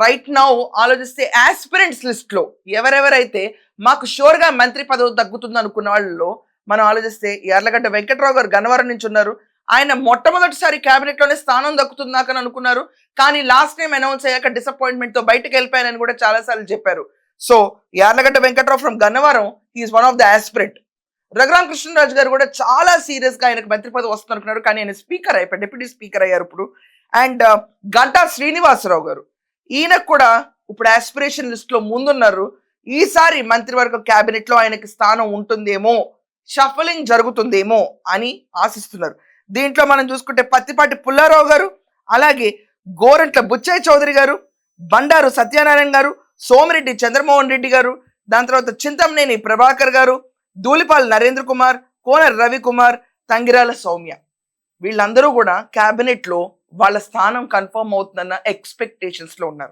Right now ఆలోచిస్తే aspirants list లో ఎవరెవరైతే మాకు షూర్ గా మంత్రి పదవి తగ్గుతుంది అనుకున్న వాళ్ళలో మనం ఆలోచిస్తే యార్లగడ్డ వెంకట్రావు గారు గన్నవరం నుంచి ఉన్నారు. ఆయన మొట్టమొదటిసారి క్యాబినెట్ లోనే స్థానం దక్కుతుంది నాకని అనుకున్నారు. కానీ లాస్ట్ టైం అనౌన్స్ అయ్యాక డిసప్పాయింట్మెంట్ తో బయటకు వెళ్ళిపోయానని కూడా చాలా సార్లు చెప్పారు. So Yarlagadda Venkatrao from Gannavaram he is one of the aspirant. Raghurama Krishnaraju garu కూడా చాలా సీరియస్ గా ఆయనకు మంత్రి పదవి వస్తుంది అనుకున్నారు. కానీ ఆయన స్పీకర్ అయిపోయారు, డిప్యూటీ స్పీకర్ అయ్యారు ఇప్పుడు. అండ్ గంటా శ్రీనివాసరావు గారు ఈయనకు కూడా ఇప్పుడు ఆస్పిరేషన్ లిస్ట్ లో ముందున్నారు. ఈసారి మంత్రివర్గ క్యాబినెట్ లో ఆయనకి స్థానం ఉంటుందేమో, షఫలింగ్ జరుగుతుందేమో అని ఆశిస్తున్నారు. దీంట్లో మనం చూసుకుంటే పత్తిపాటి పుల్లారావు గారు, అలాగే గోరంట్ల బుచ్చయ్య చౌదరి గారు, బండారు సత్యనారాయణ గారు, సోమిరెడ్డి చంద్రమోహన్ రెడ్డి గారు, దాని తర్వాత చింతమనేని ప్రభాకర్ గారు, ధూళిపాల్ నరేంద్ర కుమార్, కోన రవికుమార్, తంగిరాల సౌమ్య, వీళ్ళందరూ కూడా క్యాబినెట్ లో వాళ్ళ స్థానం కన్ఫర్మ్ అవుతుందన్న ఎక్స్పెక్టేషన్స్ లో ఉన్నారు.